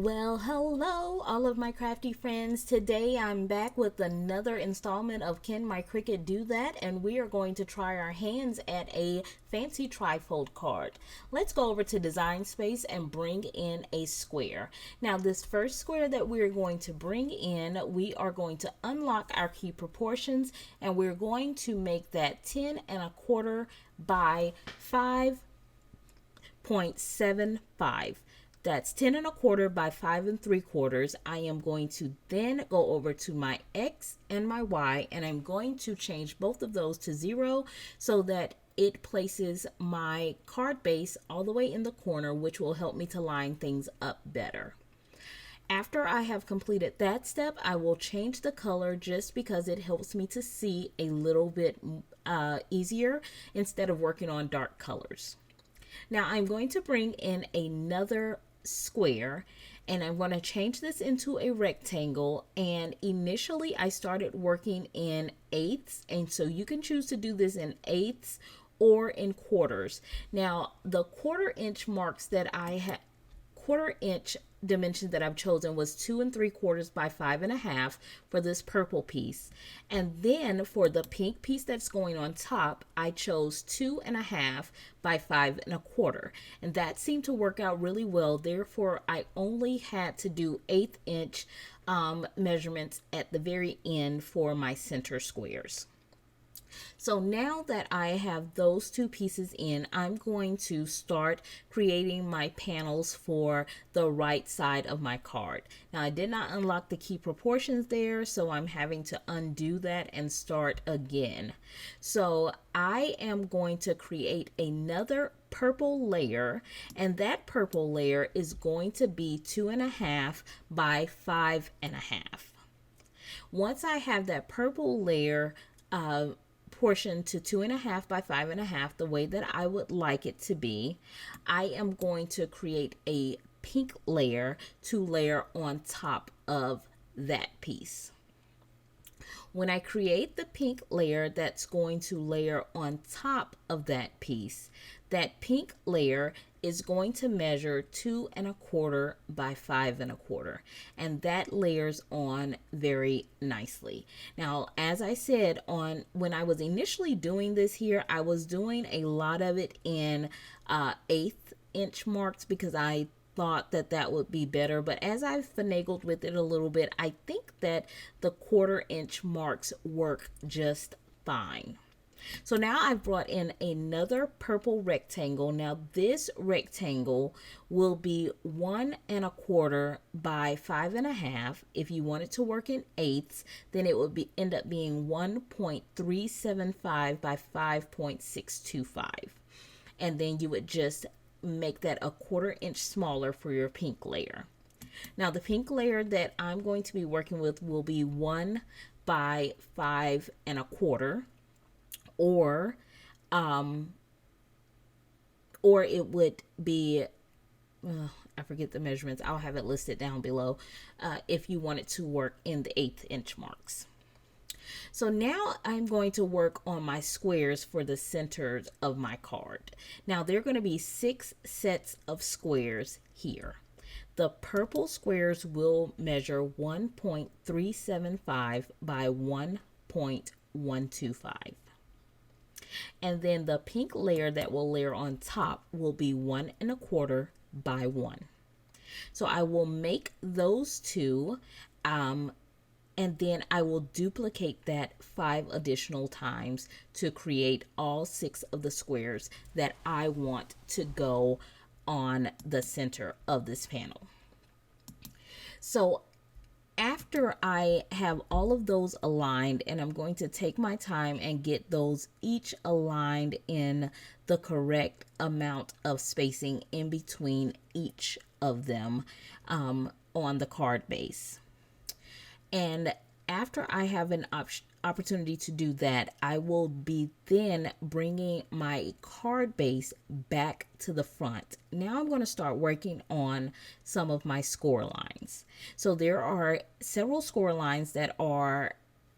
Well, hello, all of my crafty friends. Today I'm back with another installment of Can My Cricut Do That? And we are going to try our hands at a fancy trifold card. Let's go over to Design Space and bring in a square. Now, this first square that we're going to bring in, we are going to unlock our key proportions, and we're going to make that 10 1/4 by 5.75. That's 10 1/4 by 5 3/4. I am going to then go over to my X and my Y, and I'm going to change both of those to 0 so that it places my card base all the way in the corner, which will help me to line things up better. After I have completed that step, I will change the color just because it helps me to see a little bit easier instead of working on dark colors. Now I'm going to bring in another square, and I'm going to change this into a rectangle, and initially I started working in eighths, and so you can choose to do this in eighths or in quarters. Now the quarter-inch marks that I had, quarter-inch dimension that I've chosen was 2 3/4 by 5 1/2 for this purple piece. And then for the pink piece that's going on top, I chose 2 1/2 by 5 1/4. And that seemed to work out really well. Therefore, I only had to do 1/8 inch measurements at the very end for my center squares. So now that I have those two pieces in, I'm going to start creating my panels for the right side of my card. Now I did not unlock the key proportions there, so I'm having to undo that and start again. So I am going to create another purple layer, and that purple layer is going to be 2 1/2 by 5 1/2. Once I have that purple layer portion to 2 1/2 by 5 1/2 the way that I would like it to be, I am going to create a pink layer to layer on top of that piece. When I create the pink layer that's going to layer on top of that piece, that pink layer is going to measure 2 1/4 by 5 1/4, and that layers on very nicely. Now, as I said, on when I was initially doing this here, I was doing a lot of it in 1/8 inch marks because I thought that that would be better, but as I've finagled with it a little bit, I think that the 1/4 inch marks work just fine. So now I've brought in another purple rectangle. Now this rectangle will be 1 1/4 by 5 1/2. If you want it to work in eighths, then it would end up being 1.375 by 5.625. And then you would just make that a 1/4 inch smaller for your pink layer. Now the pink layer that I'm going to be working with will be 1 by 5 1/4, or it would be I forget the measurements. I'll have it listed down below if you want it to work in the 1/8 inch marks. So now I'm going to work on my squares for the centers of my card. Now there are going to be 6 sets of squares here. The purple squares will measure 1.375 by 1.125. And then the pink layer that will layer on top will be 1 1/4 by 1. So I will make those two, and then I will duplicate that 5 additional times to create all 6 of the squares that I want to go on the center of this panel. So after I have all of those aligned, and I'm going to take my time and get those each aligned in the correct amount of spacing in between each of them on the card base. And after I have an opportunity to do that, I will be then bringing my card base back to the front. Now I'm going to start working on some of my score lines. So there are several score lines that are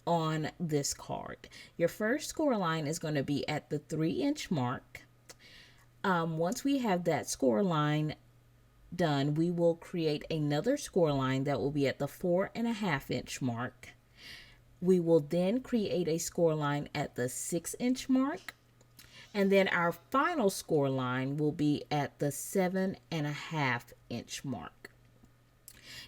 on this card. Your first score line is going to be at the 3 inch mark. Once we have that score line done, we will create another score line that will be at the 4.5-inch mark. We will then create a score line at the 6-inch mark. And then our final score line will be at the 7.5-inch mark.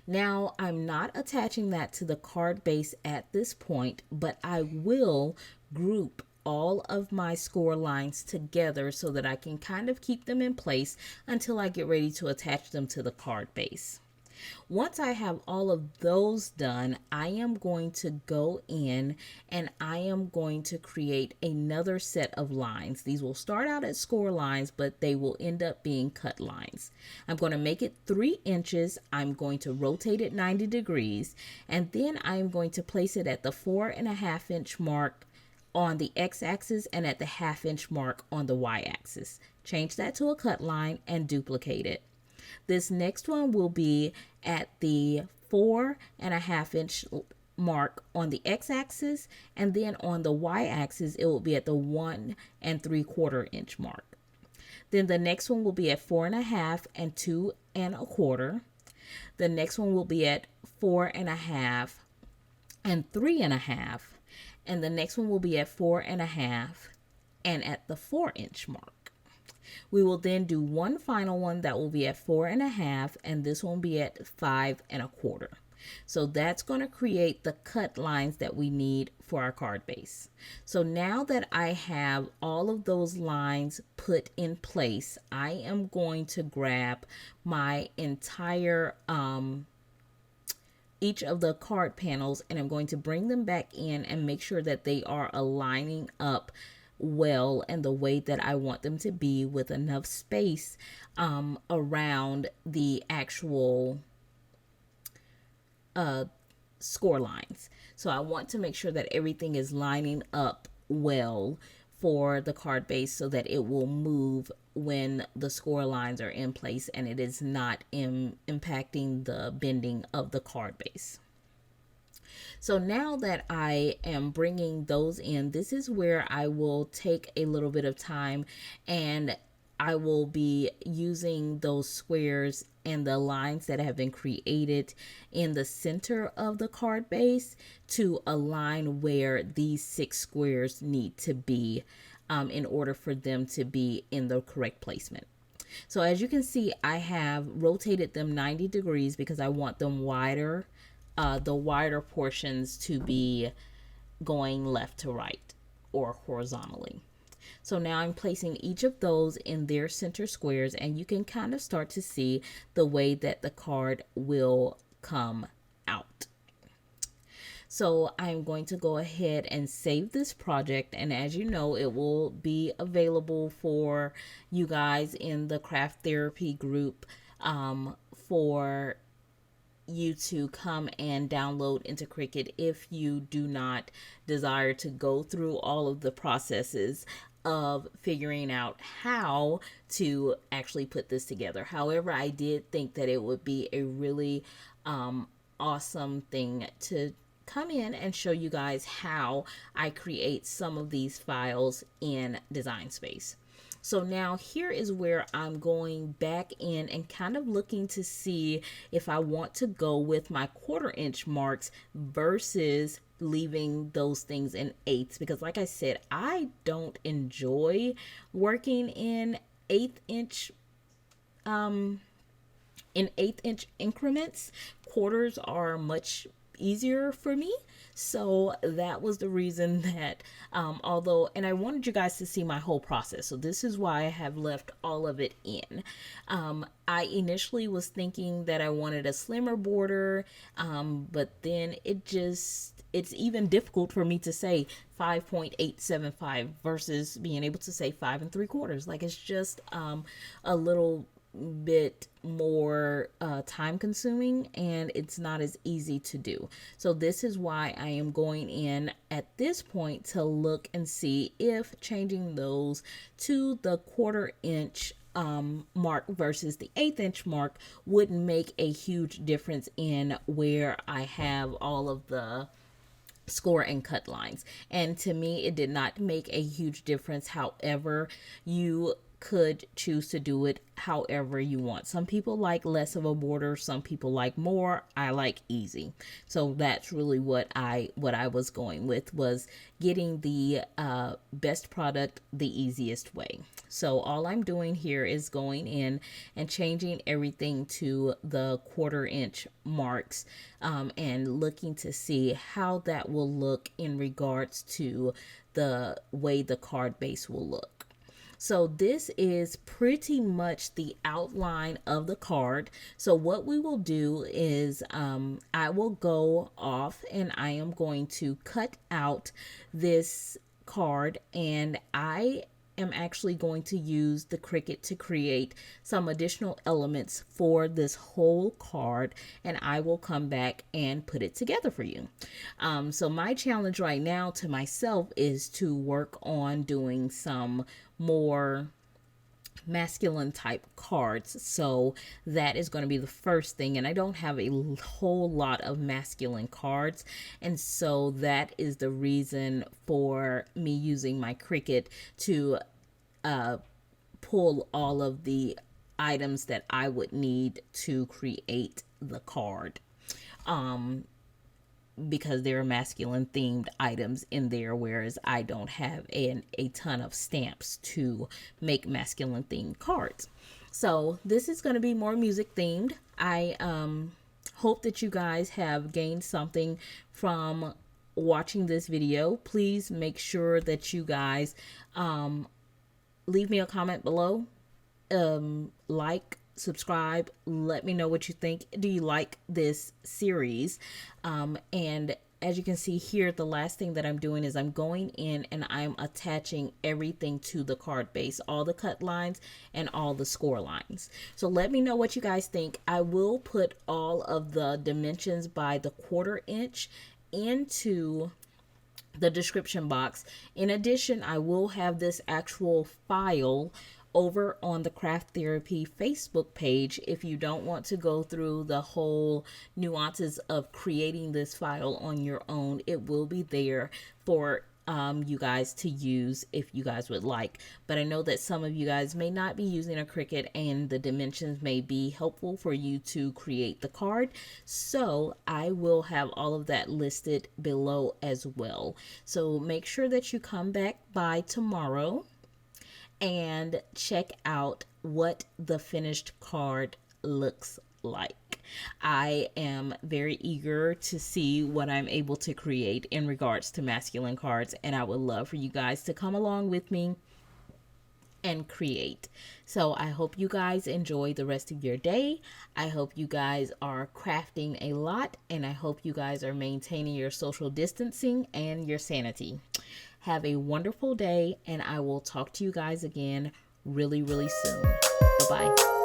Now, I'm not attaching that to the card base at this point, but I will group all of my score lines together so that I can kind of keep them in place until I get ready to attach them to the card base. Once I have all of those done, I am going to go in and I am going to create another set of lines. These will start out as score lines, but they will end up being cut lines. I'm going to make it 3 inches. I'm going to rotate it 90 degrees, and then I'm going to place it at the 4.5-inch mark on the x-axis and at the 1/2-inch mark on the y-axis. Change that to a cut line and duplicate it. This next one will be at the 4.5-inch mark on the x-axis, and then on the y-axis it will be at the 1 3/4-inch mark. Then the next one will be at 4.5 and 2 1/4. The next one will be at 4.5 and 3 1/2, and the next one will be at 4.5 and at the 4-inch mark. We will then do one final one that will be at 4.5, and this one will be at 5 1/4. So that's going to create the cut lines that we need for our card base. So now that I have all of those lines put in place, I am going to grab my entire each of the card panels, and I'm going to bring them back in and make sure that they are aligning up well and the way that I want them to be, with enough space around the actual score lines. So I want to make sure that everything is lining up well for the card base so that it will move when the score lines are in place and it is not impacting the bending of the card base. So now that I am bringing those in, this is where I will take a little bit of time and I will be using those squares and the lines that have been created in the center of the card base to align where these 6 squares need to be in order for them to be in the correct placement. So as you can see, I have rotated them 90 degrees because I want them wider, the wider portions to be going left to right or horizontally. So now I'm placing each of those in their center squares, and you can kind of start to see the way that the card will come out. So I'm going to go ahead and save this project, and as you know, it will be available for you guys in the Craft Therapy group for you to come and download into Cricut if you do not desire to go through all of the processes of figuring out how to actually put this together. However, I did think that it would be a really awesome thing to come in and show you guys how I create some of these files in Design Space. So now here is where I'm going back in and kind of looking to see if I want to go with my 1/4-inch marks versus leaving those things in 8ths, because like I said, I don't enjoy working in 1/8-inch increments. Quarters are much easier for me. So that was the reason that and I wanted you guys to see my whole process, so this is why I have left all of it in. I initially was thinking that I wanted a slimmer border, but then it's even difficult for me to say 5.875 versus being able to say 5 3/4. Like, it's just a little bit more time consuming, and it's not as easy to do. So this is why I am going in at this point to look and see if changing those to the 1/4-inch mark versus the 1/8-inch mark would make a huge difference in where I have all of the score and cut lines. And to me, it did not make a huge difference. However, you could choose to do it however you want. Some people like less of a border, some people like more. I like easy. So that's really what I was going with, was getting the best product the easiest way. So all I'm doing here is going in and changing everything to the 1/4 inch marks, and looking to see how that will look in regards to the way the card base will look. So this is pretty much the outline of the card. So what we will do is I will go off and I am going to cut out this card, and I am actually going to use the Cricut to create some additional elements for this whole card, and I will come back and put it together for you. So my challenge right now to myself is to work on doing some more masculine type cards. So that is going to be the first thing, and I don't have a whole lot of masculine cards, and so that is the reason for me using my Cricut to pull all of the items that I would need to create the card, because there are masculine themed items in there, whereas I don't have a ton of stamps to make masculine themed cards. So this is going to be more music themed. I hope that you guys have gained something from watching this video. Please make sure that you guys leave me a comment below, like, subscribe, let me know what you think. Do you like this series? And as you can see here, the last thing that I'm doing is I'm going in and I'm attaching everything to the card base, all the cut lines and all the score lines. So let me know what you guys think. I will put all of the dimensions by the 1/4 inch into the description box. In addition, I will have this actual file over on the Craft Therapy Facebook page. If you don't want to go through the whole nuances of creating this file on your own, it will be there for you guys to use if you guys would like. But I know that some of you guys may not be using a Cricut, and the dimensions may be helpful for you to create the card. So I will have all of that listed below as well. So make sure that you come back by tomorrow and check out what the finished card looks like. I am very eager to see what I'm able to create in regards to masculine cards, and I would love for you guys to come along with me and create. So I hope you guys enjoy the rest of your day. I hope you guys are crafting a lot, and I hope you guys are maintaining your social distancing and your sanity. Have a wonderful day, and I will talk to you guys again really, really soon. Bye-bye.